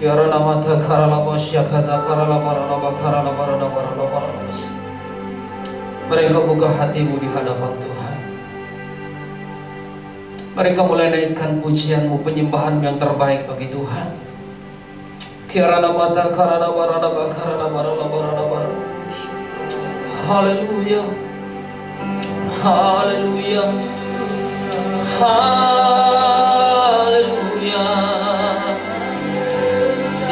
Yarana mata karala bosya kata karala barana bakarala barana barana barana bos. Mereka buka hatimu di hadapan Tuhan. Mereka mulai naikkan pujianmu, penyembahan yang terbaik bagi Tuhan. Yarana mata karala barana bakarala barana barana barana. Haleluya. Haleluya. Haleluya.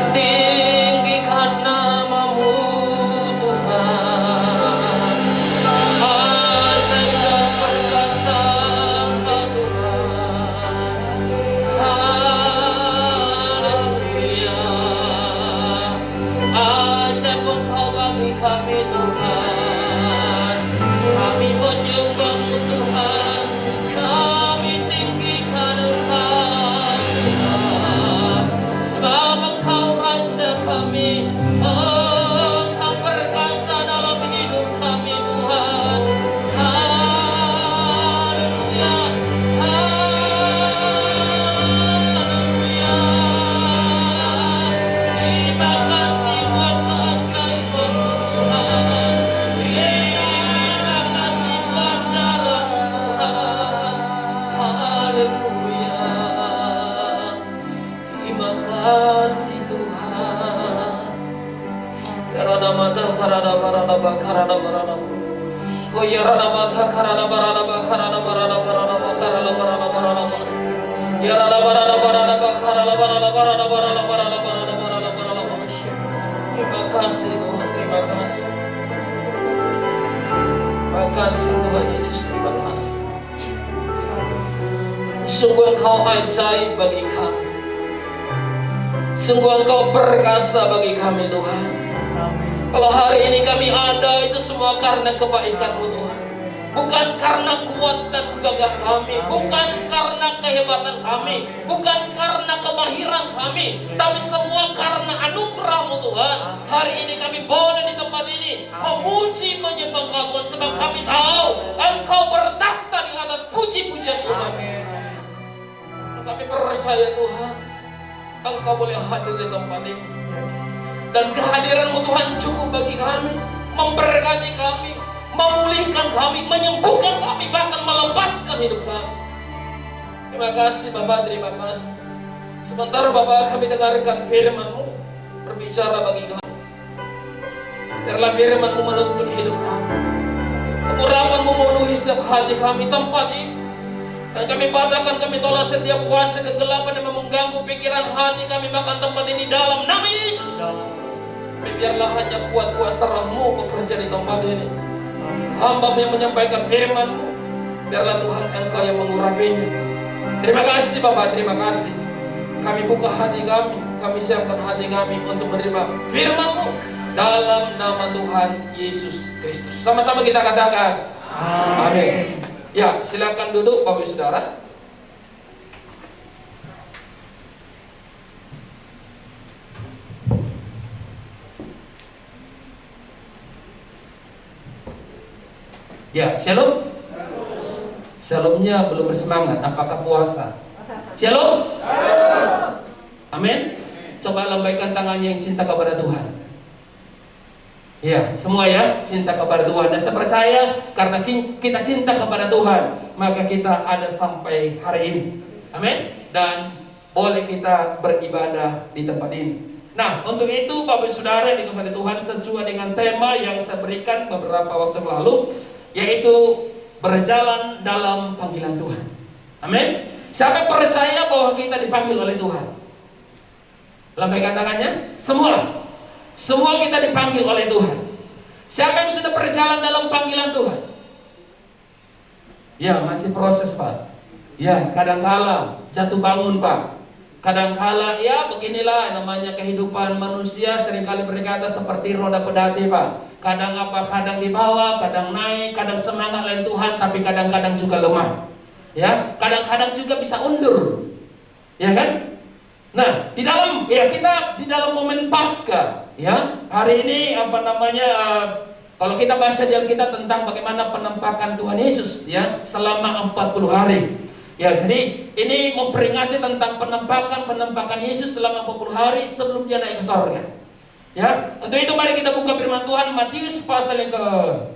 Tinggikan namamu Tuhan. Ajaib dan perkasa Engkau Tuhan. Haleluya. Ajaib Engkau bagi kami Tuhan. Kami menyembah-Mu Tuhan. Kami tinggikan Engkau Tuhan. Sebab Engkau Raja kami. Engkau perkasa dalam hidup kami Tuhan. Haleluya. Haleluya. Terima kasih buat keajaiban Tuhan. Terima kasih buat darah Tuhan. Haleluya. Terima kasih Tuhan. Karana mata karana barana bakarana barana. Oh ya rana mata karana barana bakarana barana barana bakarana barana barana bos. Ya rana barana barana bakarana barana barana barana barana barana barana barana bos. Terima kasih Tuhan, terima kasih. Terima kasih Tuhan Yesus, terima kasih. Sungguh Engkau ajaib bagi kami. Sungguh Engkau perkasa bagi kami Tuhan. Kalau hari ini kami ada, itu semua karena kebaikan-Mu Tuhan. Bukan karena kuat dan gagah kami, bukan karena kehebatan kami, bukan karena kemahiran kami, tapi semua karena anugerah-Mu Tuhan. Hari ini kami boleh di tempat ini memuji menyembah Engkau Tuhan, sebab kami tahu Engkau bertakhta di atas puji-pujian umat. Kami percaya Tuhan, Engkau boleh hadir di tempat ini. Dan kehadiran-Mu Tuhan cukup bagi kami, memberkati kami, memulihkan kami, menyembuhkan kami, bahkan melepaskan hidup kami. Terima kasih Bapak, terima kasih. Sebentar Bapak kami dengarkan firman-Mu berbicara bagi kami. Biarlah firman-Mu menuntun hidup kami. Urapan-Mu memenuhi setiap hati kami, tempat ini. Dan kami patahkan, kami tolak setiap kuasa kegelapan yang mengganggu pikiran hati kami, bahkan tempat ini dalam nama Yesus. Biarlah hanya kuat kuasa Roh-Mu bekerja di tempat ini. Hamba-Mu yang menyampaikan firman-Mu, biarlah Tuhan Engkau yang mengurapinya. Terima kasih Bapak, terima kasih. Kami buka hati kami siapkan hati kami untuk menerima firman-Mu dalam nama Tuhan Yesus Kristus. Sama-sama kita katakan amin. Ya, silakan duduk Bapak Saudara. Ya, shalom. Shalomnya belum bersemangat. Apakah puasa? Shalom. Amin. Coba lambaikan tangannya yang cinta kepada Tuhan. Ya, semua ya, cinta kepada Tuhan. Dan saya percaya karena kita cinta kepada Tuhan, maka kita ada sampai hari ini. Amin. Dan boleh kita beribadah di tempat ini. Nah, untuk itu Bapak Saudara yang dikasihi Tuhan, sesuai dengan tema yang saya berikan beberapa waktu lalu, yaitu berjalan dalam panggilan Tuhan. Amin. Siapa yang percaya bahwa kita dipanggil oleh Tuhan? Lambaikan tangannya. Semua kita dipanggil oleh Tuhan. Siapa yang sudah berjalan dalam panggilan Tuhan? Ya, masih proses Pak. Ya, kadangkala jatuh bangun Pak. Kadangkala ya beginilah namanya kehidupan manusia, seringkali berkata seperti roda pedati Pak. Kadang kadang di bawah, kadang naik, kadang semangat lain Tuhan, tapi kadang-kadang juga lemah. Ya, kadang-kadang juga bisa undur. Ya kan? Nah, kita di dalam momen Paskah, ya. Hari ini kalau kita baca di Alkitab tentang bagaimana penampakan Tuhan Yesus ya selama 40 hari. Ya, jadi ini memperingati tentang penampakan Yesus selama 40 hari sebelum dia naik ke sorga. Ya, untuk itu mari kita buka firman Tuhan Matius pasal yang ke-4.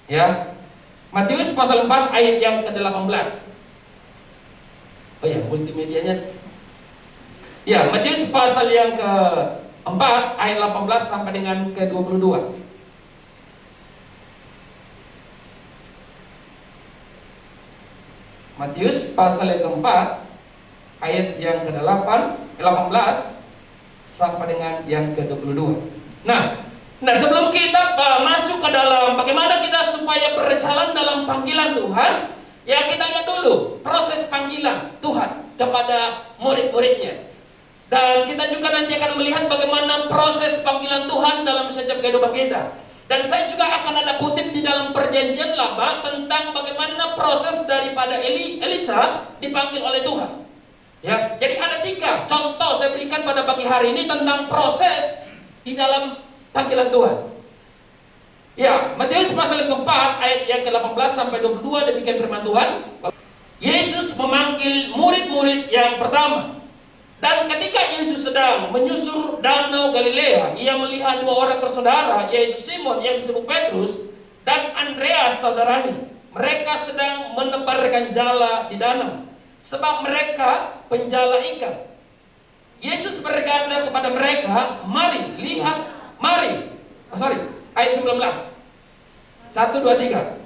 Ya. Matius pasal 4 ayat yang ke-18. Oh ya, multimedianya. Ya, Matius pasal yang ke-4 ayat 18 sampai dengan ke-22. Matius pasal yang keempat ayat yang ke-8, 18 sampai dengan yang ke-22. Nah sebelum kita masuk ke dalam bagaimana kita supaya berjalan dalam panggilan Tuhan, ya kita lihat dulu proses panggilan Tuhan kepada murid-muridnya. Dan kita juga nanti akan melihat bagaimana proses panggilan Tuhan dalam setiap kehidupan kita. Dan saya juga akan ada kutip di dalam perjanjian lama tentang bagaimana proses daripada Elisa dipanggil oleh Tuhan. Ya, jadi ada 3 contoh saya berikan pada pagi hari ini tentang proses di dalam panggilan Tuhan. Ya, Matius pasal ke-4 ayat yang ke-18 sampai 22 demikian firman Tuhan. Yesus memanggil murid-murid yang pertama. Dan ketika Yesus sedang menyusur danau Galilea, ia melihat 2 orang bersaudara, yaitu Simon yang disebut Petrus dan Andreas saudaranya. Mereka sedang menebarkan jala di danau, sebab mereka penjala ikan. Yesus berkata kepada mereka, mari, lihat, mari. Ayat 19. 1, 2, 3.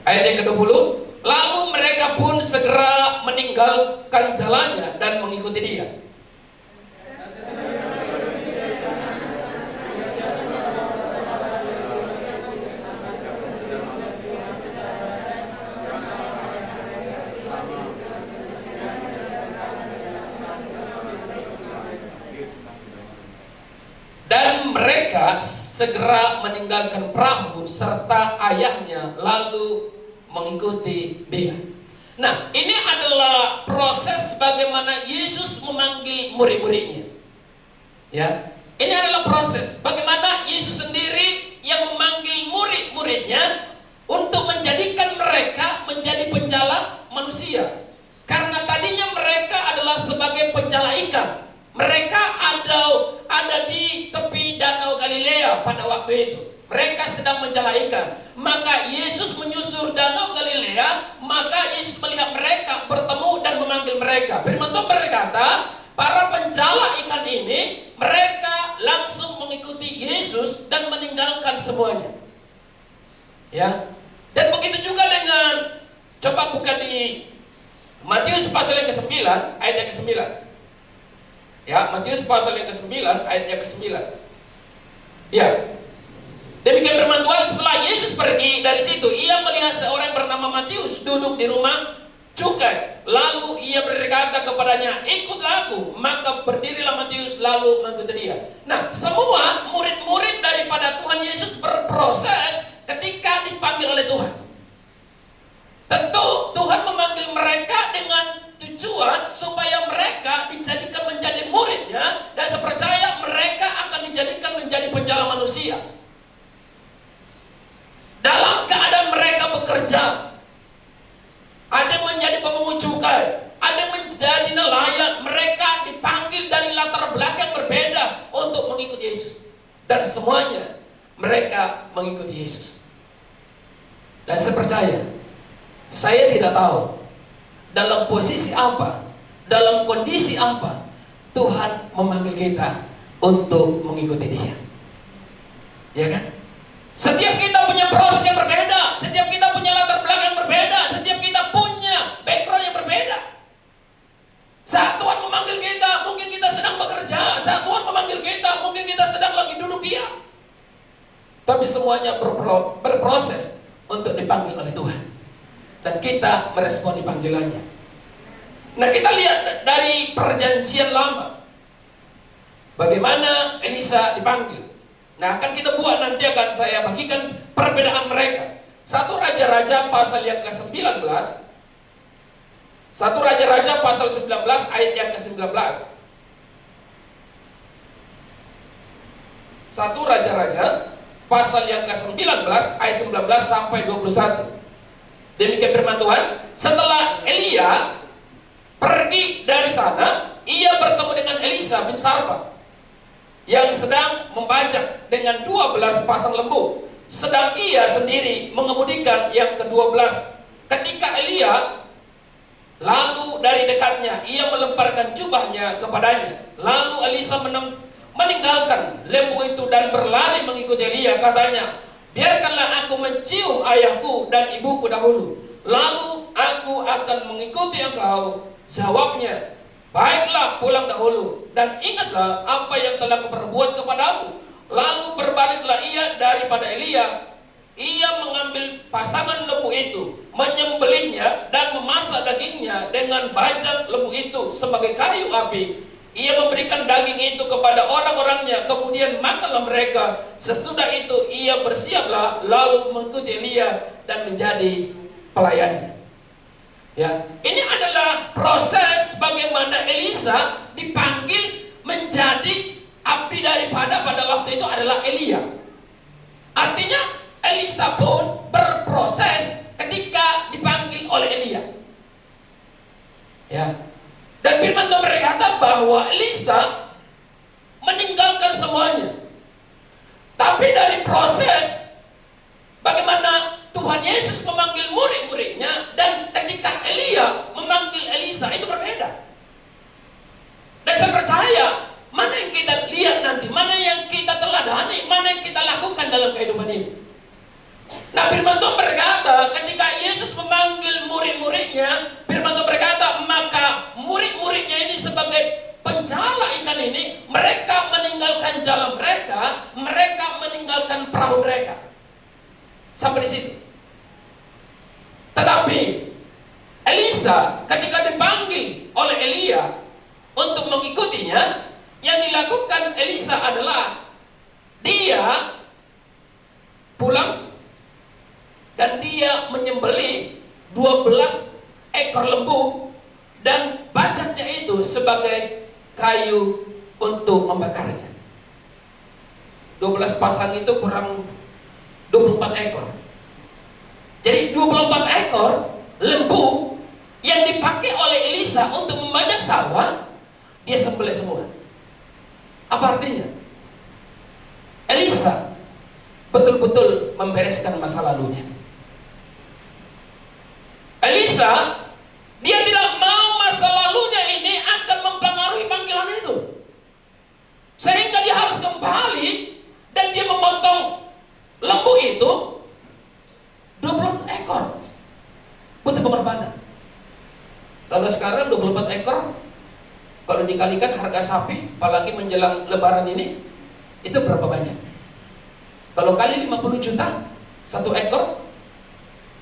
Ayat yang ke-20, lalu mereka pun segera meninggalkan jalannya dan mengikuti dia. Dan mereka segera meninggalkan perahu serta ayahnya lalu mengikuti dia. Nah, ini adalah proses bagaimana Yesus memanggil murid-muridnya. Ya, ini adalah proses bagaimana Yesus sendiri yang memanggil murid-muridnya untuk menjadikan mereka menjadi penjala manusia. Karena tadinya mereka adalah sebagai penjala ikan. Mereka ada di tepi danau Galilea pada waktu itu. Mereka sedang menjala ikan. Maka Yesus menyusur danau Galilea. Maka Yesus melihat mereka, bertemu dan memanggil mereka. Firman Tuhan berkata, para penjala ikan ini, mereka langsung mengikuti Yesus dan meninggalkan semuanya. Ya. Dan begitu juga dengan, coba buka di Matius pasal yang ke-9 ayat yang ke-9. Ya, Matius pasal yang ke-9 ayat yang ke-9. Ya. Demikian firman Tuhan, setelah Yesus pergi dari situ, ia melihat seorang bernama Matius duduk di rumah cukai. Lalu ia berkata kepadanya, ikutlah aku. Maka berdirilah Matius lalu mengikuti dia. Nah, semua murid-murid daripada Tuhan Yesus berproses ketika dipanggil oleh Tuhan. Tentu Tuhan memanggil mereka dengan tujuan supaya mereka dijadikan menjadi muridnya. Dan saya percaya mereka akan dijadikan menjadi penjala manusia. Dalam keadaan mereka bekerja, ada yang menjadi pemungut cukai, ada yang menjadi nelayan. Mereka dipanggil dari latar belakang berbeda untuk mengikuti Yesus. Dan semuanya mereka mengikuti Yesus. Dan saya percaya, saya tidak tahu dalam posisi apa, dalam kondisi apa Tuhan memanggil kita untuk mengikuti Dia. Ya kan? Setiap kita punya proses yang berbeda, setiap kita punya latar belakang yang berbeda, setiap kita punya background yang berbeda. Saat Tuhan memanggil kita, mungkin kita sedang bekerja. Saat Tuhan memanggil kita, mungkin kita sedang lagi duduk diam. Tapi semuanya berproses untuk dipanggil oleh Tuhan. Dan kita meresponi panggilannya. Nah, kita lihat dari perjanjian lama bagaimana Elisa dipanggil. Nah, akan kita buat nanti, akan saya bagikan perbedaan mereka. 1 Raja-Raja pasal yang ke-19. 1 Raja-Raja pasal 19 ayat yang ke-19. 1 Raja-Raja pasal yang ke-19 ayat 19 sampai 21. Demikian firman Tuhan. Setelah Elia pergi dari sana, ia bertemu dengan Elisa bin Sarfa yang sedang membajak dengan 12 pasang lembu, sedang ia sendiri mengemudikan yang ke-12. Ketika Elia lalu dari dekatnya, ia melemparkan jubahnya kepadanya. Lalu Elisa meninggalkan lembu itu dan berlari mengikuti Elia. Katanya, biarkanlah aku mencium ayahku dan ibuku dahulu, lalu aku akan mengikuti engkau. Jawabnya, baiklah, pulang dahulu, dan ingatlah apa yang telah kuperbuat kepadamu. Lalu berbaliklah ia daripada Elia. Ia mengambil pasangan lembu itu, menyembelihnya dan memasak dagingnya dengan bajak lembu itu sebagai kayu api. Ia memberikan daging itu kepada orang-orangnya, kemudian makanlah mereka. Sesudah itu ia bersiaplah lalu mengikuti Elia dan menjadi pelayannya. Ya, ini adalah proses bagaimana Elisa dipanggil menjadi abdi daripada pada waktu itu adalah Elia. Artinya Elisa pun berproses ketika dipanggil oleh Elia. Ya. Dan firman Tuhan berkata bahwa Elisa meninggalkan semuanya. Tapi dari proses bagaimana Tuhan Yesus memanggil murid-muridnya dan ketika Elia memanggil Elisa itu berbeda. Dan saya percaya mana yang kita lihat nanti, mana yang kita teladani, mana yang kita lakukan dalam kehidupan ini. Nah, firman Tuhan berkata ketika Yesus memanggil murid-muridnya, firman Tuhan berkata maka murid-muridnya ini sebagai penjala ikan ini, mereka meninggalkan jalan mereka, mereka meninggalkan perahu mereka. Sampai di situ. Tetapi Elisa ketika dipanggil oleh Elia untuk mengikutinya, yang dilakukan Elisa adalah dia pulang dan dia menyembelih 12 ekor lembu dan bajaknya itu sebagai kayu untuk membakarnya. 12 pasang itu kurang 24 ekor. Jadi 24 ekor lembu yang dipakai oleh Elisa untuk membajak sawah, dia sembelih semua. Apa artinya? Elisa betul-betul membereskan masa lalunya. Elisa, dia tidak mau masa lalunya ini akan mempengaruhi panggilan itu, sehingga dia harus kembali dan dia memotong lembu itu 20 ekor. Butuh pengorbanan. Kalau sekarang 24 ekor, kalau dikalikan harga sapi, apalagi menjelang lebaran ini, itu berapa banyak? Kalau kali 50 juta, 1 ekor,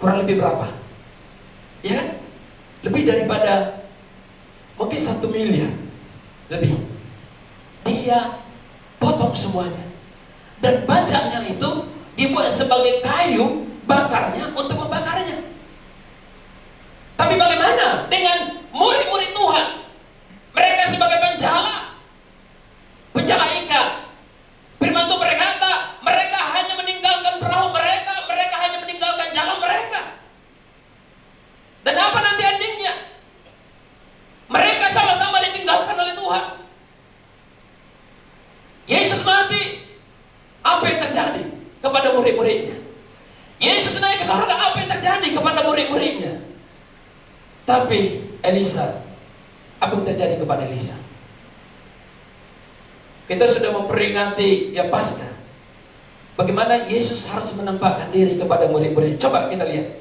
kurang lebih berapa? Ya kan? Lebih daripada mungkin 1 miliar lebih. Dia potong semuanya. Dan bajaknya itu dibuat sebagai kayu bakarnya untuk membakarnya. Tapi bagaimana dengan murid-murid Tuhan? Mereka sebagai penjala ikan. Firman Tuhan berkata, mereka hanya meninggalkan perahu mereka, mereka hanya meninggalkan jalan mereka. Dan apa nanti endingnya? Mereka sama-sama ditinggalkan oleh Tuhan. Yesus mati, apa yang terjadi kepada murid-muridnya? Yesus naik ke surga, apa yang terjadi kepada murid-muridnya? Tapi Elisa, apa yang terjadi kepada Elisa? Kita sudah memperingati ya Paskah. Bagaimana Yesus harus menampakkan diri kepada murid-murid. Coba kita lihat.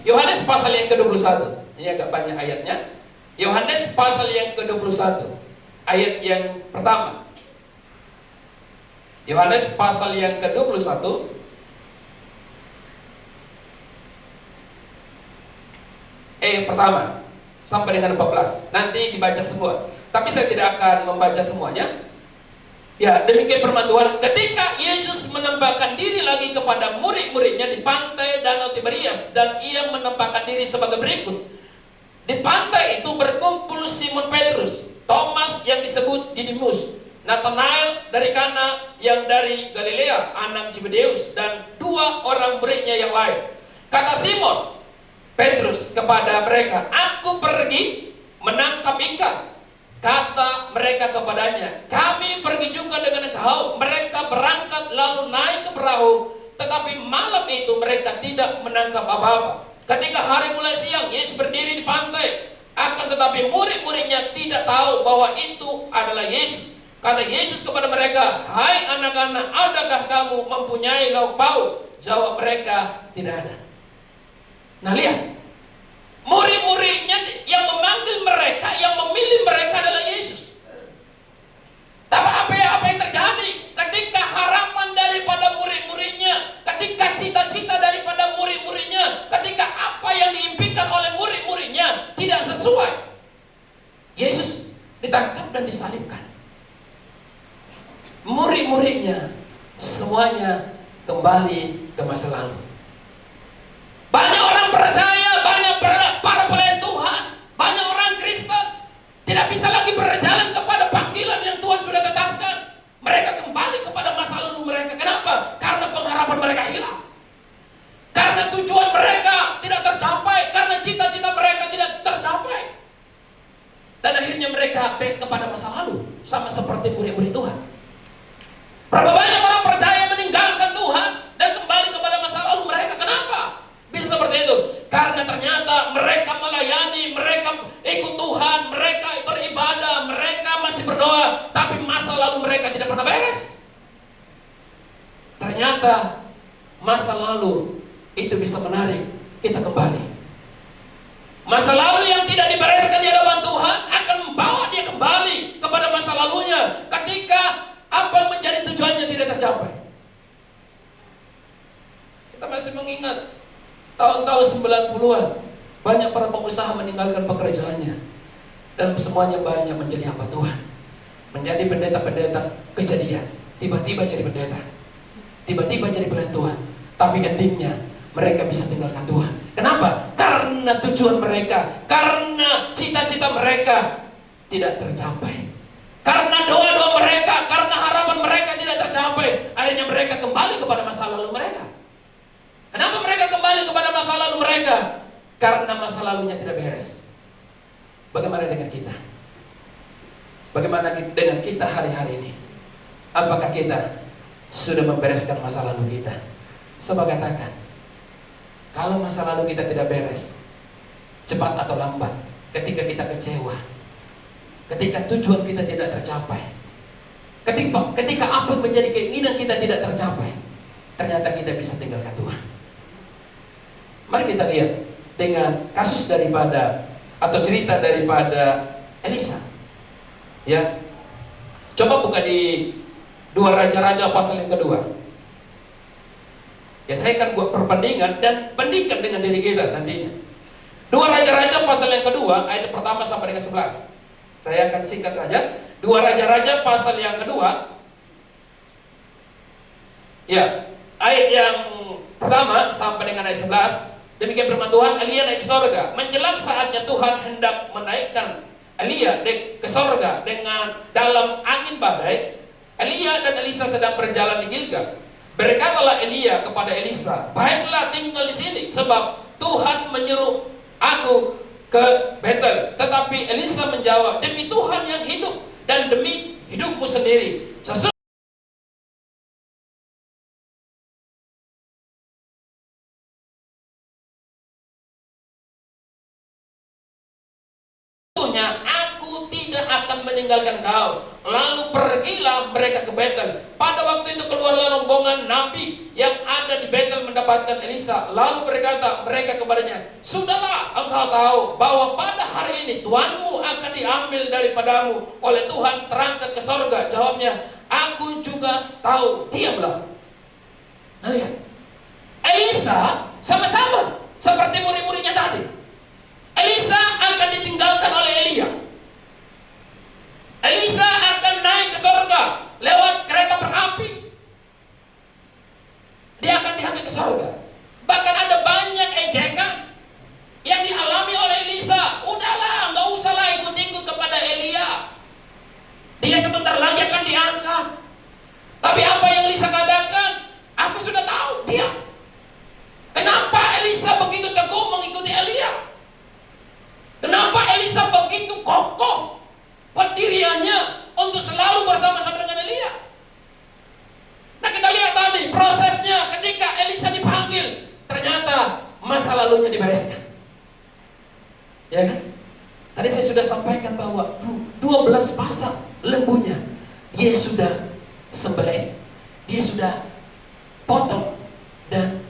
Yohanes pasal yang ke-21. Ini agak banyak ayatnya. Yohanes pasal yang ke-21. Ayat yang pertama. Yohanes pasal yang ke-21. Pertama sampai dengan 14. Nanti dibaca semua. Tapi saya tidak akan membaca semuanya. Ya, demikian firman Tuhan. Ketika Yesus menampakkan diri lagi kepada murid-muridnya di pantai Danau Tiberias, dan ia menampakkan diri sebagai berikut. Di pantai itu berkumpul Simon Petrus, Thomas yang disebut Didimus, Nathanael dari Kana yang dari Galilea, anak Zebedeus, dan 2 orang muridnya yang lain. Kata Simon Petrus kepada mereka, "Aku pergi menangkap ikan." Kata mereka kepadanya, "Kami pergi juga dengan engkau." Mereka berangkat lalu naik ke perahu, tetapi malam itu mereka tidak menangkap apa-apa. Ketika hari mulai siang, Yesus berdiri di pantai. Akan tetapi murid-muridnya tidak tahu bahwa itu adalah Yesus. Kata Yesus kepada mereka, "Hai anak-anak, adakah kamu mempunyai lauk pauk?" Jawab mereka, "Tidak ada." Nah lihat, murid-muridnya yang memanggil mereka, yang memilih mereka adalah Yesus. Tapi apa yang terjadi ketika harapan daripada murid-muridnya, ketika cita-cita daripada murid-muridnya, ketika apa yang diimpikan oleh murid-muridnya tidak sesuai, Yesus ditangkap dan disalibkan. Murid-muridnya semuanya kembali ke masa lalu. Banyak orang percaya, banyak para pelayan Tuhan, banyak orang Kristen tidak bisa lagi berjalan kepada panggilan yang Tuhan sudah tetapkan. Mereka kembali kepada masa lalu mereka. Kenapa? Karena pengharapan mereka hilang, karena tujuan mereka tidak tercapai, karena cita-cita mereka tidak tercapai, dan akhirnya mereka back kepada masa lalu, sama seperti murid-murid Tuhan. Berapa banyak orang percaya meninggalkan Tuhan dan kembali kepada masa lalu mereka. Kenapa bisa seperti itu? Karena ternyata mereka melayani, mereka ikut Tuhan, mereka beribadah, mereka masih berdoa, tapi masa lalu mereka tidak pernah beres. Ternyata masa lalu itu bisa menarik kita kembali. Masa lalu yang tidak dibereskan di hadapan Tuhan akan membawa dia kembali kepada masa lalunya ketika apa yang menjadi tujuannya tidak tercapai. Kita masih mengingat tahun-tahun 90-an, banyak para pengusaha meninggalkan pekerjaannya, dan semuanya banyak menjadi hamba Tuhan, menjadi pendeta-pendeta kejadian. Tiba-tiba jadi pendeta, tiba-tiba jadi pelayan Tuhan, tapi endingnya mereka bisa tinggalkan Tuhan. Kenapa? Karena tujuan mereka, karena cita-cita mereka tidak tercapai, karena doa-doa mereka, karena harapan mereka tidak tercapai. Akhirnya mereka kembali kepada masa lalu mereka. Kenapa mereka kembali kepada masa lalu mereka? Karena masa lalunya tidak beres. Bagaimana dengan kita? Bagaimana dengan kita hari-hari ini? Apakah kita sudah membereskan masa lalu kita? Sebab katakan, kalau masa lalu kita tidak beres, cepat atau lambat, ketika kita kecewa, ketika tujuan kita tidak tercapai, ketika apa yang menjadi keinginan kita tidak tercapai, ternyata kita bisa tinggalkan Tuhan. Mari kita lihat dengan kasus daripada atau cerita daripada Elisa. Ya, coba buka di 2 Raja-Raja pasal yang kedua. Ya, saya akan buat perbandingan dan bandingkan dengan diri kita nantinya. 2 Raja-Raja pasal yang kedua, ayat pertama sampai dengan 11. Saya akan singkat saja. 2 Raja-Raja pasal yang kedua. Ya, ayat yang pertama sampai dengan ayat 11. Demikian firman Tuhan, Elia naik ke sorga. Menjelang saatnya Tuhan hendak menaikkan Elia ke sorga dengan dalam angin badai. Elia dan Elisa sedang berjalan di Gilgal. Berkatalah Elia kepada Elisa, "Baiklah tinggal di sini, sebab Tuhan menyuruh aku ke Betel." Tetapi Elisa menjawab, "Demi Tuhan yang hidup dan demi hidupmu sendiri, aku tidak akan meninggalkan kau." Lalu pergilah mereka ke Betel. Pada waktu itu keluarlah rombongan nabi yang ada di Betel mendapatkan Elisa. Lalu berkata mereka kepadanya, "Sudahlah, engkau tahu bahwa pada hari ini tuanmu akan diambil daripadamu oleh Tuhan terangkat ke sorga." Jawabnya, "Aku juga tahu." Diamlah. Nah lihat, Elisa sama-sama seperti murid-muridnya tadi. Elisa akan ditinggalkan oleh Elia. Elisa akan naik ke sorga lewat kereta berapi. Dia akan diangkat ke sorga. Bahkan ada banyak ejekan yang dialami oleh Elisa. Udahlah, nggak usahlah ikut-ikut kepada Elia. Dia sebentar lagi akan diangkat masa lalunya dibereskan. Ya kan? Tadi saya sudah sampaikan bahwa 12 pasang lembunya dia sudah sembelih, dia sudah potong dan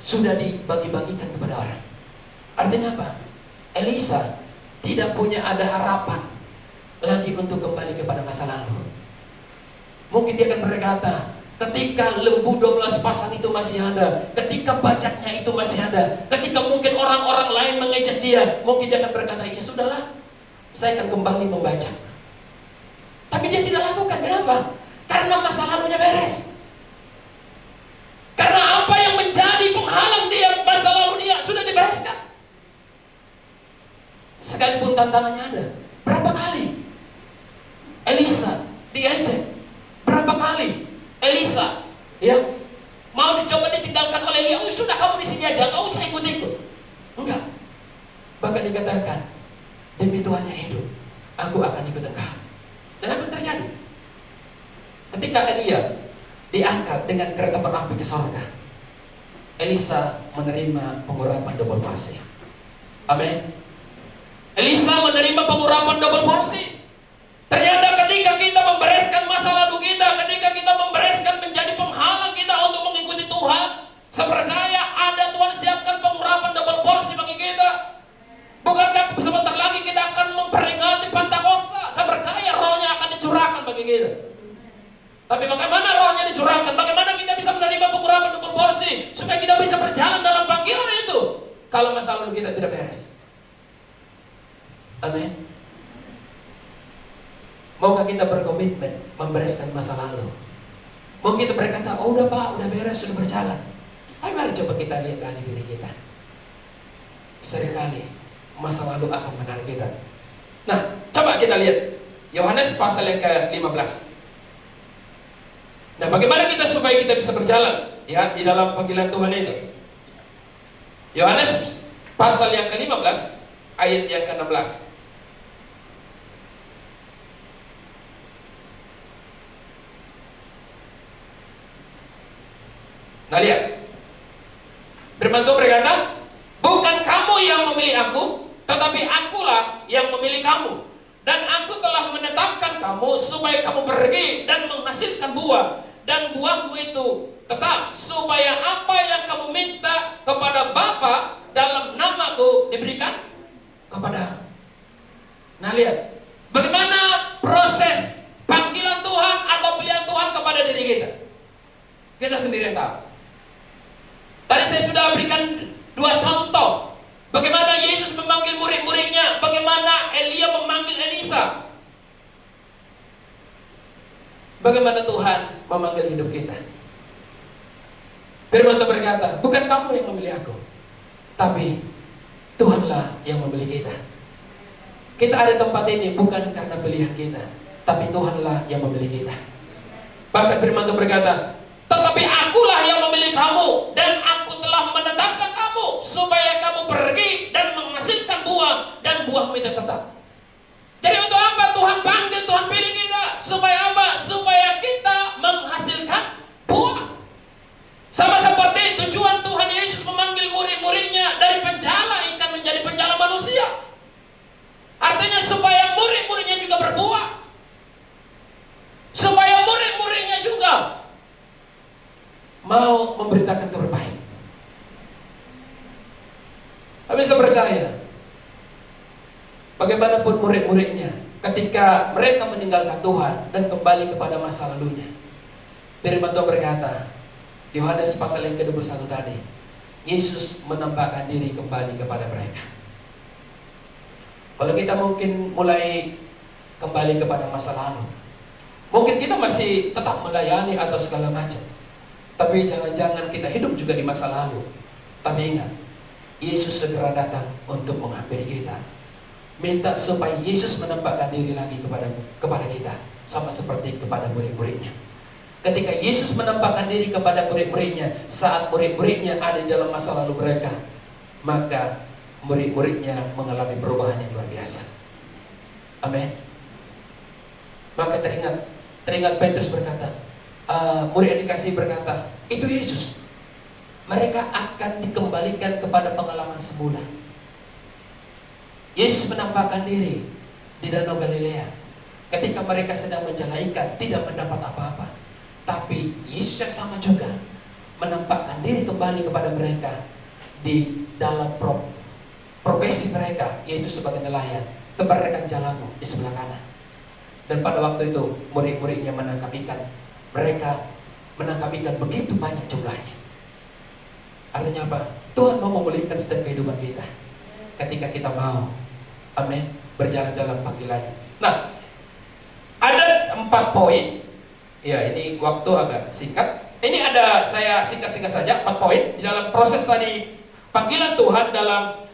sudah dibagi-bagikan kepada orang. Artinya apa? Elisa tidak punya ada harapan lagi untuk kembali kepada masa lalu. Mungkin dia akan berkata, ketika lembu 12 pasang itu masih ada, ketika bajaknya itu masih ada, ketika mungkin orang-orang lain mengejek dia, mungkin dia akan berkata, ya sudahlah, saya akan kembali membajak. Tapi dia tidak lakukan. Kenapa? Karena masa lalunya beres. Karena apa yang menjadi penghalang dia, masa lalu dia sudah dibereskan. Sekalipun tantangannya ada. Berapa kali Elisa diejek? Berapa kali Elisa ya mau dicoba ditinggalkan oleh Elia? Oh sudah, kamu di sini aja, kau usah ikut-ikut. Enggak. Bahkan dikatakan, demi Tuhan yang hidup, aku akan ikut engkau. Dan apa yang terjadi? Ketika Elia diangkat dengan kereta api ke sorga, Elisa menerima pengurapan double porsi. Amin. Elisa menerima pengurapan double porsi. Ternyata ketika kita membereskan masa lalu kita, ketika kita membereskan menjadi penghalang kita untuk mengikuti Tuhan, saya percaya ada Tuhan siapkan pengurapan double porsi bagi kita. Bukankah sebentar lagi kita akan memperingati Pentakosta? Saya percaya rohnya akan dicurahkan bagi kita. Tapi bagaimana rohnya dicurahkan? Bagaimana kita bisa menerima pengurapan double porsi supaya kita bisa berjalan dalam panggilan itu kalau masa lalu kita tidak beres? Amin. Maukah kita berkomitmen membereskan masa lalu? Mau kita berkata, oh udah Pak, udah beres, sudah berjalan. Tapi mari coba kita lihat lagi diri kita. Seringkali masa lalu akan menarik kita. Nah, coba kita lihat Yohanes pasal yang ke-15. Nah, bagaimana kita supaya kita bisa berjalan ya di dalam panggilan Tuhan itu? Yohanes pasal yang ke-15 ayat yang ke-16. Nah lihat, firman Tuhan berkata, bukan kamu yang memilih aku, tetapi akulah yang memilih kamu. Dan aku telah menetapkan kamu supaya kamu pergi dan menghasilkan buah, dan buahmu itu tetap, supaya apa yang kamu minta kepada Bapa dalam namaku diberikan kepada. Nah lihat, bagaimana proses panggilan Tuhan atau pilihan Tuhan kepada diri kita. Kita sendiri yang tahu. Tadi saya sudah berikan 2 contoh. Bagaimana Yesus memanggil murid-muridnya, bagaimana Elia memanggil Elisa. Bagaimana Tuhan memanggil hidup kita. Firman Tuhan berkata, bukan kamu yang memilih aku, tapi Tuhanlah yang memilih kita. Kita ada tempat ini bukan karena pilihan kita, tapi Tuhanlah yang memilih kita. Bahkan firman Tuhan berkata, tetapi akulah yang memilih kamu, dan aku telah menetapkan kamu supaya kamu pergi dan menghasilkan buah, dan buahmu itu tetap. Jadi untuk apa Tuhan panggil, Tuhan pilih kita? Supaya apa? Supaya kita menghasilkan buah. Sama seperti tujuan Tuhan Yesus memanggil murid-muridnya dari penjala ikan menjadi penjala manusia. Artinya supaya murid-muridnya juga berbuah, supaya murid-muridnya juga mau memberitakan kabar baik. Tapi saya percaya, bagaimanapun murid-muridnya, ketika mereka meninggalkan Tuhan dan kembali kepada masa lalunya, firman Tuhan berkata, di Yohanes pasal yang ke-21 tadi, Yesus menampakkan diri kembali kepada mereka. Kalau kita mungkin mulai kembali kepada masa lalu, mungkin kita masih tetap melayani atau segala macam, tapi jangan-jangan kita hidup juga di masa lalu. Tapi ingat, Yesus segera datang untuk menghampiri kita. Minta supaya Yesus menampakkan diri lagi kepada kita, sama seperti kepada murid-muridnya. Ketika Yesus menampakkan diri kepada murid-muridnya, saat murid-muridnya ada di dalam masa lalu mereka, maka murid-muridnya mengalami perubahan yang luar biasa. Amin. Maka teringat Petrus berkata, murid yang dikasihi berkata, itu Yesus. mereka akan dikembalikan kepada pengalaman semula. Yesus menampakkan diri di Danau Galilea ketika mereka sedang menjala ikan, tidak mendapat apa-apa. Tapi Yesus yang sama juga menampakkan diri kembali kepada mereka di dalam profesi mereka, yaitu sebagai nelayan. Tebarkan jalamu di sebelah kanan. Dan pada waktu itu murid-muridnya menangkap ikan. Mereka menangkap ikan begitu banyak jumlahnya. Artinya apa? Tuhan mau memulihkan setiap kehidupan kita ketika kita mau, amin, berjalan dalam panggilannya. Nah, ada 4 poin. Ya, ini waktu agak singkat. Ini ada, saya singkat-singkat saja 4 poin di dalam proses tadi panggilan Tuhan dalam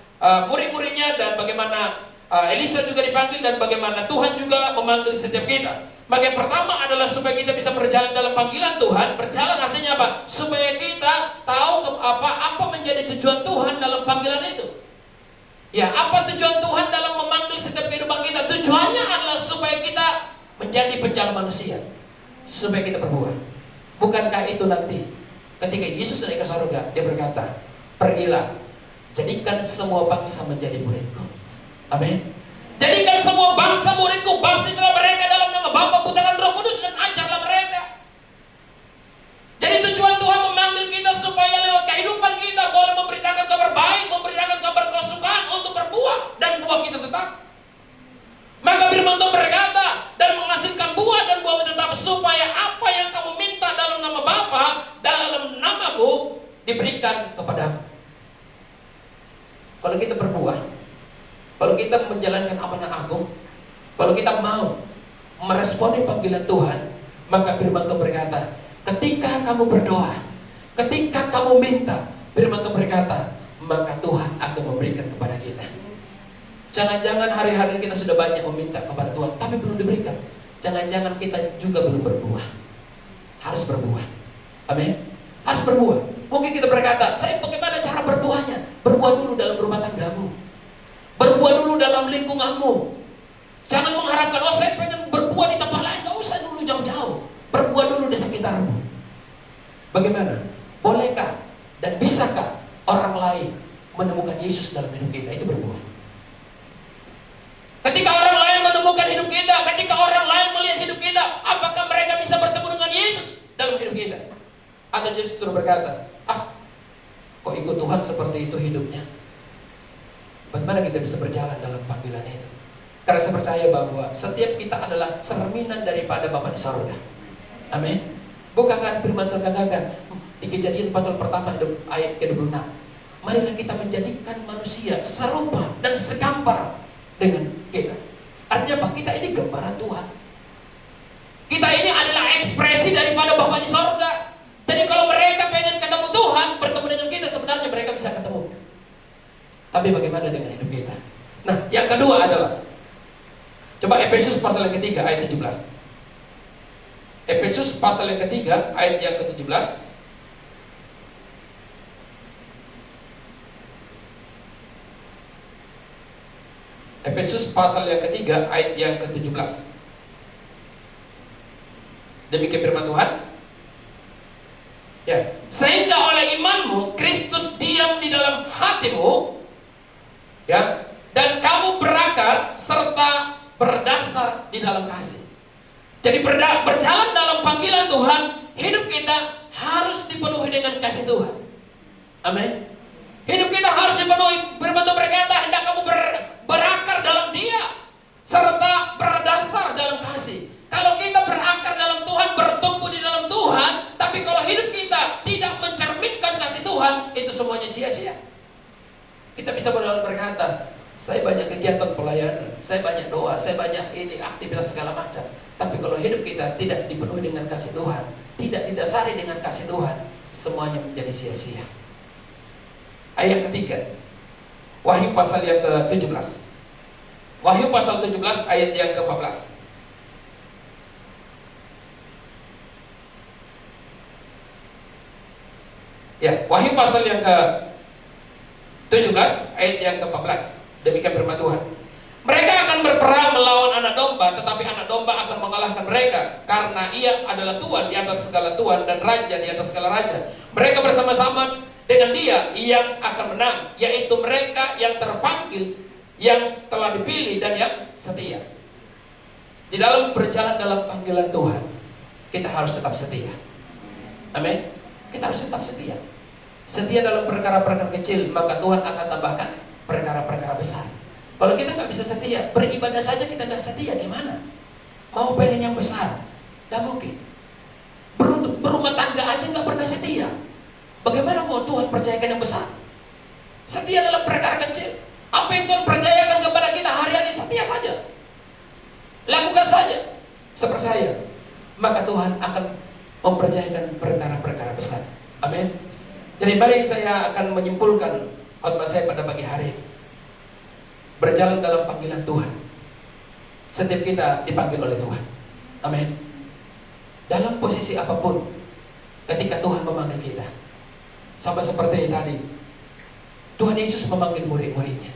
murid-muridnya, dan bagaimana Elisa juga dipanggil, dan bagaimana Tuhan juga memanggil setiap kita. Bagian pertama adalah supaya kita bisa berjalan dalam panggilan Tuhan. Berjalan artinya apa? Supaya kita tahu apa menjadi tujuan Tuhan dalam panggilan itu. Ya, apa tujuan Tuhan dalam memanggil setiap kehidupan kita? Tujuannya adalah supaya kita menjadi penjala manusia, supaya kita berbuah. Bukankah itu nanti ketika Yesus naik ke surga, dia berkata, pergilah, jadikan semua bangsa menjadi muridku. Amin. Jadikan semua bangsa muridku, baptislah mereka dalam nama Bapa, Putra dan Roh Kudus, dan ajarlah mereka. Jadi tujuan Tuhan memanggil kita supaya lewat kehidupan kita boleh memberitakan kabar baik, memberitakan kabar kesukaan untuk berbuah, dan buah kita tetap. Maka firman Tuhan berkata, dan menghasilkan buah dan buah tetap, supaya apa yang kamu minta dalam nama Bapa, dalam namaku, diberikan kepadamu. Kalau kita berbuah, kalau kita menjalankan amanah agung, kalau kita mau meresponi panggilan Tuhan, maka firman Tuhan berkata, ketika kamu berdoa, ketika kamu minta, firman Tuhan berkata, maka Tuhan akan memberikan kepada kita. Jangan-jangan hari-hari kita sudah banyak meminta kepada Tuhan, tapi belum diberikan. Jangan-jangan kita juga belum berbuah. Harus berbuah. Amin. Harus berbuah. Mungkin kita berkata, saya bagaimana cara berbuahnya? Berbuah dulu dalam rumah tanggamu. Berbuah dulu dalam lingkunganmu. Jangan mengharapkan, oh saya pengen berbuah di tempat lain. Gak usah dulu jauh-jauh. Berbuah dulu di sekitarmu. Bagaimana? Bolehkah dan bisakah orang lain menemukan Yesus dalam hidup kita? Itu berbuah. Ketika orang lain menemukan hidup kita, ketika orang lain melihat hidup kita, apakah mereka bisa bertemu dengan Yesus dalam hidup kita? Atau justru berkata, kok ikut Tuhan seperti itu hidupnya? Bagaimana kita bisa berjalan dalam panggilan itu? Karena saya percaya bahwa setiap kita adalah cerminan daripada Bapa di sorga. Amin. Bukankah firman Tuhan katakan di Kejadian pasal pertama ayat ke-26, marilah kita menjadikan manusia serupa dan segambar dengan kita. Artinya apa? Kita ini gambaran Tuhan. Kita ini adalah ekspresi daripada Bapa di sorga. Jadi kalau mereka pengen ketemu Tuhan, bertemu dengan kita, sebenarnya mereka bisa ketemu. Tapi bagaimana dengan hidup kita? Nah, yang kedua adalah, coba Efesus pasal yang ketiga ayat 17. Efesus pasal yang ketiga ayat yang ke-17. Efesus pasal yang ketiga ayat yang ke-17. Demikian firman Tuhan. Ya, sehingga oleh imanmu Kristus diam di dalam hatimu, ya, dan kamu berakar serta berdasar di dalam kasih. Jadi berjalan dalam panggilan Tuhan, hidup kita harus dipenuhi dengan kasih Tuhan. Amin. Hidup kita harus dipenuhi, firman Tuhan berkata, hendak kamu berakar dalam Dia serta berdasar dalam kasih. Kalau kita berakar dalam Tuhan, bertumbuh di dalam Tuhan, tapi kalau hidup kita tidak mencerminkan kasih Tuhan, itu semuanya sia-sia. Kita bisa berkata, saya banyak kegiatan pelayanan, saya banyak doa, saya banyak ini aktivitas segala macam. Tapi kalau hidup kita tidak dipenuhi dengan kasih Tuhan, tidak didasari dengan kasih Tuhan, semuanya menjadi sia-sia. Ayat ketiga, Wahyu pasal yang ke-17. Wahyu pasal 17 ayat yang ke-14. Ya, Wahyu pasal yang ke-17 ayat yang ke-14. Demikian firman Tuhan. Mereka akan berperang melawan anak domba, tetapi anak domba akan mengalahkan mereka, karena ia adalah Tuhan di atas segala Tuhan dan Raja di atas segala Raja. Mereka bersama-sama dengan Dia yang akan menang, yaitu mereka yang terpanggil, yang telah dipilih dan yang setia. Di dalam berjalan dalam panggilan Tuhan, kita harus tetap setia. Amin. Kita harus tetap setia. Setia dalam perkara-perkara kecil, maka Tuhan akan tambahkan perkara-perkara besar. Kalau kita nggak bisa setia, beribadah saja kita nggak setia, gimana? Mau pengen yang besar, nggak mungkin. Berumah tangga aja nggak pernah setia. Bagaimana mau Tuhan percayakan yang besar? Setia dalam perkara kecil. Apa yang Tuhan percayakan kepada kita hari-hari, setia saja. Lakukan saja. Sepercaya. Maka Tuhan akan mempercayakan perkara-perkara besar. Amin. Jadi mari saya akan menyimpulkan khotbah saya pada pagi hari ini. Berjalan dalam panggilan Tuhan. Setiap kita dipanggil oleh Tuhan. Amin. Dalam posisi apapun, ketika Tuhan memanggil kita, sama seperti tadi, Tuhan Yesus memanggil murid-muridnya.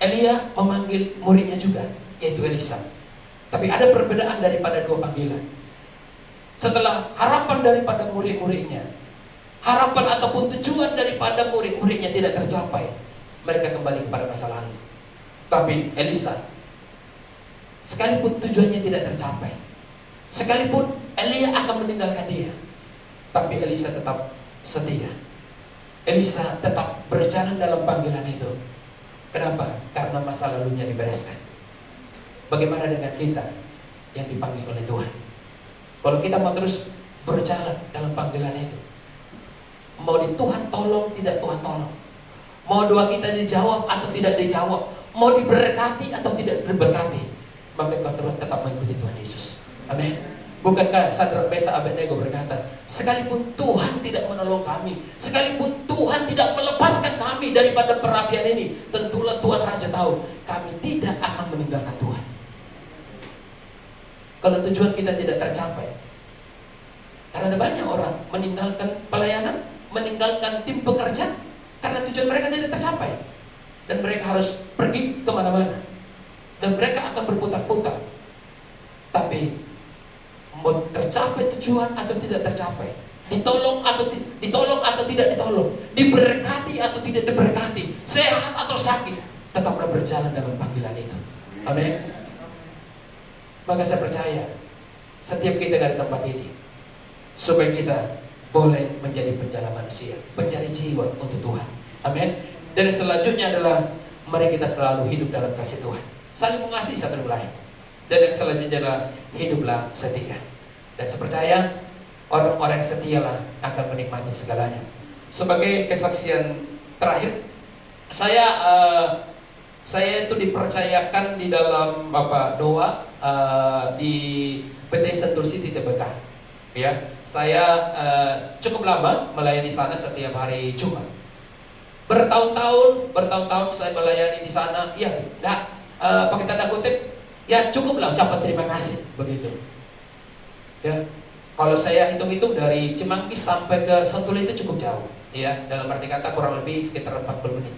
Elia memanggil muridnya juga, yaitu Elisa. Tapi ada perbedaan daripada dua panggilan. Setelah harapan daripada murid-muridnya, harapan ataupun tujuan daripada murid-muridnya tidak tercapai, mereka kembali kepada masa lalu. Tapi Elisa, sekalipun tujuannya tidak tercapai, sekalipun Elia akan meninggalkan dia, tapi Elisa tetap setia. Elisa tetap berjalan dalam panggilan itu. Kenapa? Karena masa lalunya dibereskan. Bagaimana dengan kita yang dipanggil oleh Tuhan? Kalau kita mau terus berjalan dalam panggilan itu, mau di Tuhan tolong, tidak Tuhan tolong, mau doa kita dijawab atau tidak dijawab, mau diberkati atau tidak diberkati, maka kau tetap mengikuti Tuhan Yesus. Amin. Bukankah Sadrak, Mesak, Abednego berkata, sekalipun Tuhan tidak menolong kami, sekalipun Tuhan tidak melepaskan kami daripada perapian ini, tentulah Tuhan Raja tahu, kami tidak akan meninggalkan Tuhan. Kalau tujuan kita tidak tercapai, karena ada banyak orang meninggalkan pelayanan, meninggalkan tim pekerja, karena tujuan mereka tidak tercapai, dan mereka harus pergi kemana-mana, dan mereka akan berputar-putar. Tapi mau tercapai tujuan atau tidak tercapai, ditolong atau tidak ditolong, diberkati atau tidak diberkati, sehat atau sakit, tetaplah berjalan dalam panggilan itu. Amin. Maka saya percaya setiap kita dari tempat ini, supaya kita boleh menjadi penjala manusia, pencari jiwa untuk Tuhan. Amin. Dan selanjutnya adalah mari kita selalu hidup dalam kasih Tuhan, saling mengasihi satu sama lain. Dan yang selanjutnya adalah hiduplah setia. Dan saya percaya orang-orang yang setialah akan menikmati segalanya. Sebagai kesaksian terakhir, saya itu dipercayakan di dalam doa di PT Sentul City Tbk. Ya, saya cukup lama melayani sana setiap hari Jumat. Bertahun-tahun saya melayani di sana. Ya, enggak pakai tanda kutip. Ya cukuplah ucapan terima kasih begitu. Ya, kalau saya hitung-hitung dari Cimanggis sampai ke Sentul itu cukup jauh. Ya, dalam arti kata kurang lebih sekitar 40 menit.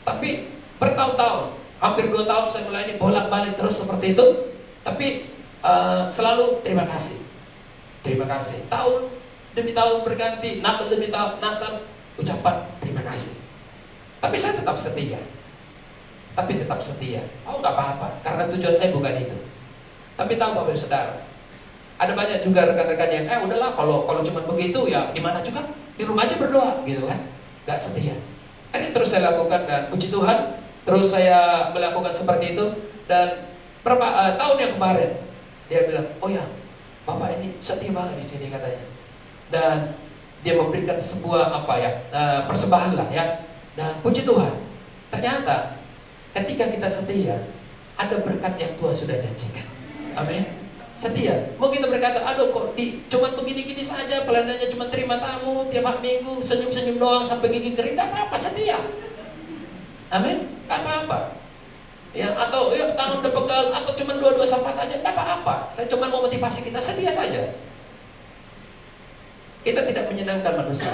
Tapi bertahun-tahun, hampir 2 tahun saya melayani bolak-balik terus seperti itu. Tapi selalu terima kasih. Terima kasih. Tahun demi tahun berganti, Natal demi Natal ucapan terima kasih. Tapi saya tetap setia. Oh nggak apa-apa, karena tujuan saya bukan itu. Tapi tahu Bapak Saudara, ada banyak juga rekan-rekan yang udahlah kalau cuma begitu ya gimana juga, di rumah aja berdoa gitu kan, nggak setia. Ini terus saya lakukan dan puji Tuhan, terus saya melakukan seperti itu. Dan berapa tahun yang kemarin dia bilang, oh ya Bapak ini setia banget di sini katanya. Dan dia memberikan sebuah persembahan lah ya. Dan puji Tuhan, ternyata ketika kita setia, ada berkat yang Tuhan sudah janjikan. Amin. Setia. Mau kita berkata, aduh kok cuman begini-gini saja, pelayanannya cuma terima tamu tiap minggu, senyum-senyum doang sampai gigi kering, gak apa-apa, setia. Amin. Gak apa-apa. Ya, atau tahun depan atau cuma 2 sampat aja, gak apa-apa. Saya cuma mau motivasi kita, setia saja. Kita tidak menyenangkan manusia.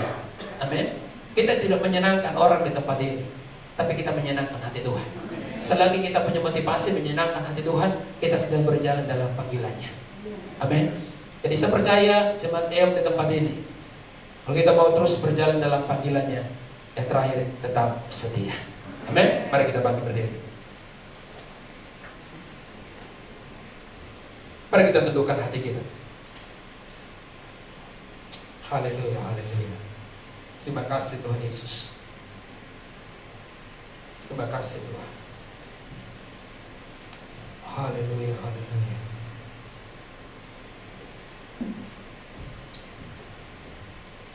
Amin. Kita tidak menyenangkan orang di tempat ini, tapi kita menyenangkan hati Tuhan. Selagi kita punya motivasi menyenangkan hati Tuhan, kita sedang berjalan dalam panggilannya. Amin. Jadi saya percaya jemaat EM di tempat ini, kalau kita mau terus berjalan dalam panggilannya, Yang terakhir, tetap setia. Amin. Mari kita bangkit berdiri. Mari kita tundukkan hati kita. Haleluya, haleluya. Terima kasih Tuhan Yesus. Terima kasih Tuhan. Haleluya, haleluya.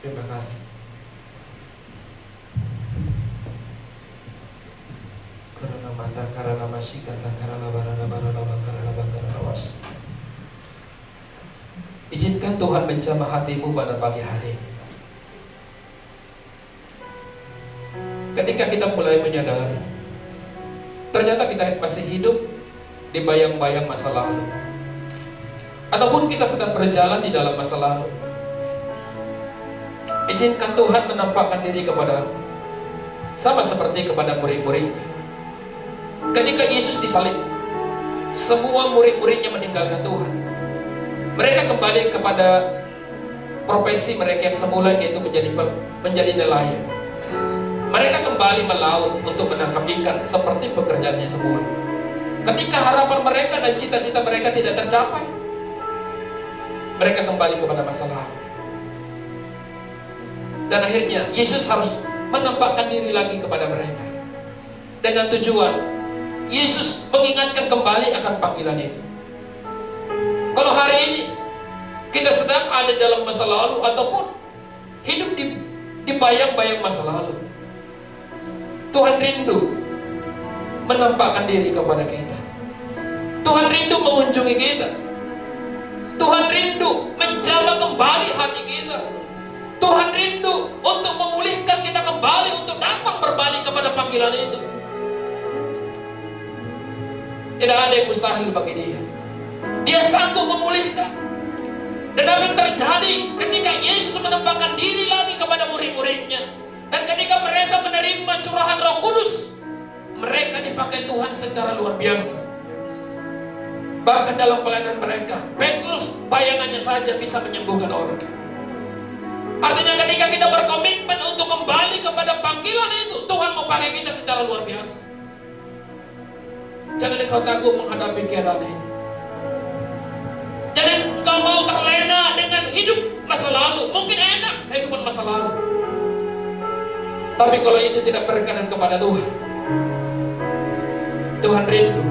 Terima kasih. Karena mata karena masih kata karena barana was. Izinkan Tuhan menjamah hatimu pada pagi hari. Ketika kita mulai menyadari, ternyata kita masih hidup di bayang-bayang masa lalu, ataupun kita sedang berjalan di dalam masa lalu. Izinkan Tuhan menampakkan diri kepadamu, sama seperti kepada murid-muridnya. Ketika Yesus disalib, semua murid-muridnya meninggalkan Tuhan. Mereka kembali kepada profesi mereka yang semula, yaitu menjadi nelayan. Mereka kembali melaut untuk menangkap ikan seperti pekerjaannya semula. Ketika harapan mereka dan cita-cita mereka tidak tercapai, mereka kembali kepada masa lalu. Dan akhirnya Yesus harus menampakkan diri lagi kepada mereka, dengan tujuan Yesus mengingatkan kembali akan panggilan itu. Kalau hari ini kita sedang ada dalam masa lalu, ataupun hidup di bayang-bayang masa lalu, Tuhan rindu menampakkan diri kepada kita. Tuhan rindu mengunjungi kita. Tuhan rindu menjamah kembali hati kita. Tuhan rindu untuk memulihkan kita kembali, untuk datang berbalik kepada panggilan itu. Tidak ada yang mustahil bagi Dia. Dia sanggup memulihkan. Dan apa yang terjadi ketika Yesus menampakkan diri lagi kepada murid-muridnya, dan ketika mereka menerima curahan Roh Kudus, mereka dipakai Tuhan secara luar biasa. Bahkan dalam pelayanan mereka, Petrus bayangannya saja bisa menyembuhkan orang. Artinya ketika kita berkomitmen untuk kembali kepada panggilan itu, Tuhan mau pakai kita secara luar biasa. Jangan engkau takut menghadapi keadaan ini. Jangan engkau mau terlena dengan hidup masa lalu. Mungkin enak kehidupan masa lalu, tapi kalau itu tidak berkenan kepada Tuhan, Tuhan rindu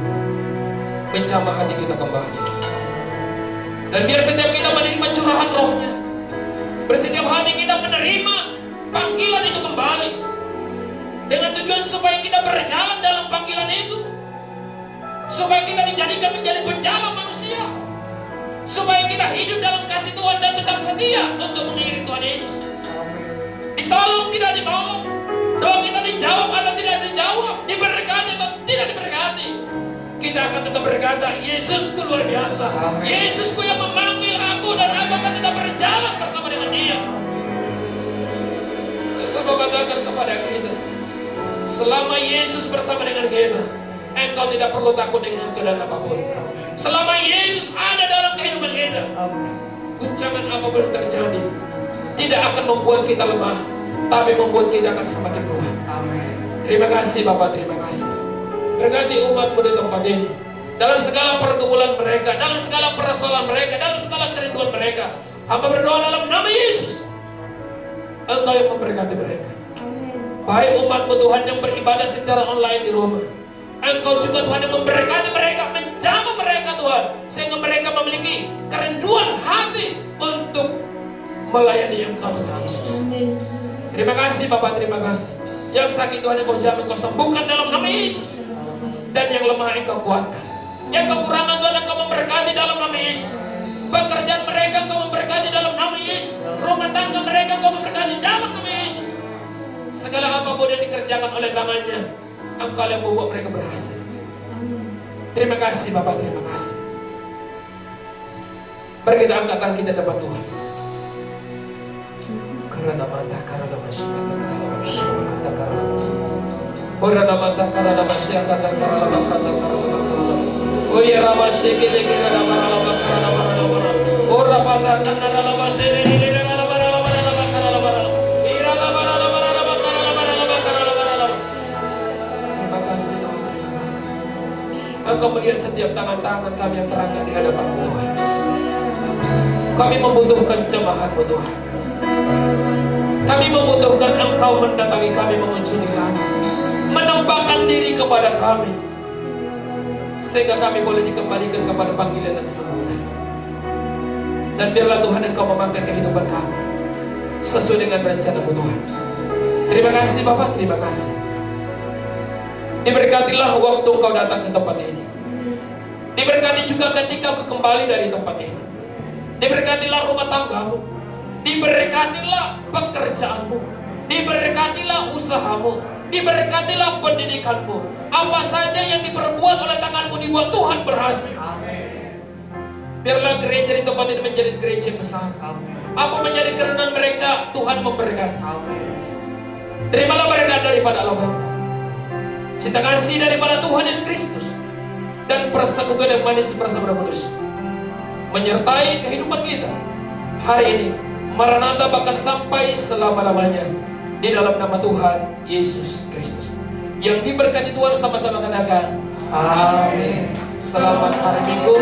menjamah hati kita kembali. Dan biar setiap kita menerima curahan Roh-Nya, bersetiap hari kita menerima panggilan itu kembali, dengan tujuan supaya kita berjalan dalam panggilan itu, supaya kita dijadikan menjadi penjala manusia, supaya kita hidup dalam kasih Tuhan dan tetap setia untuk mengiring Tuhan Yesus. Ditolong tidak ditolong, doa kita dijawab atau tidak dijawab, diberkati atau tidak diberkati, kita akan tetap berkata, Yesusku luar biasa. Yesusku yang memanggil aku, dan aku akan tetap berjalan bersama dengan Dia. Saya mau katakan kepada kita, selama Yesus bersama dengan kita, engkau tidak perlu takut dengan keadaan apapun. Selama Yesus ada dalam kehidupan kita, guncangan apapun yang terjadi tidak akan membuat kita lemah, tapi membuat kita akan semakin kuat. Terima kasih Bapak, terima kasih. Berkati umat-Mu di tempat ini, dalam segala pergumulan mereka, dalam segala persoalan mereka, dalam segala kerinduan mereka. Hamba berdoa dalam nama Yesus, Engkau yang memberkati mereka. Baik umat-Mu Tuhan yang beribadah secara online di rumah, Engkau juga Tuhan yang memberkati mereka, menjamah mereka Tuhan, sehingga mereka memiliki kerinduan hati untuk melayani Engkau Tuhan Yesus. Terima kasih Bapak, terima kasih. Yang sakit Tuhan Engkau jamah, Engkau sembuhkan dalam nama Yesus. Dan yang lemah Engkau kuatkan. Yang kekurangan Tuhan Engkau memberkati dalam nama Yesus. Pekerjaan mereka Engkau memberkati dalam nama Yesus. Rumah tangga mereka Engkau memberkati dalam nama Yesus. Segala apapun yang dikerjakan oleh tangannya, Engkau yang membuat mereka berhasil. Terima kasih Bapak, terima kasih. Mari kita angkat tangan kita depan Tuhan. Karena mata, karena masih kata, karena masih kata, karena masih. Karena mata, karena masih kata, karena kata, karena. Oh ya ramasih kita karena marah, karena marah. Orang mata, karena masih ini karena marah, karena marah. Ira marah, karena marah, karena marah. Engkau melihat setiap tangan-tangan kami yang terangkat di hadapan-Mu Tuhan. Kami membutuhkan jemaat-Mu Tuhan. Kami membutuhkan Engkau mendatangi kami, mengunjungi kami, menampakkan diri kepada kami, sehingga kami boleh dikembalikan kepada panggilan yang semula. Dan biarlah Tuhan Engkau memakai kehidupan kami sesuai dengan rencana-Mu Tuhan. Terima kasih Bapak, terima kasih. Diberkatilah waktu Engkau datang ke tempat ini. Diberkati juga ketika Engkau kembali dari tempat ini. Diberkatilah rumah tanggamu. Diberkatilah pekerjaanmu. Diberkatilah usahamu. Diberkatilah pendidikanmu. Apa saja yang diperbuat oleh tanganmu dibuat Tuhan berhasil. Biarlah gereja di tempat ini menjadi gereja besar. Apa menjadi kerendahan mereka, Tuhan memberkati. Terimalah berkat daripada Allah Bapa, cinta kasih daripada Tuhan Yesus Kristus, dan persekutuan yang manis bersama Roh Kudus menyertai kehidupan kita hari ini, Maranatha, bahkan sampai selama-lamanya, di dalam nama Tuhan Yesus Kristus. Yang diberkati Tuhan sama-sama katakan amin. Selamat hari Minggu.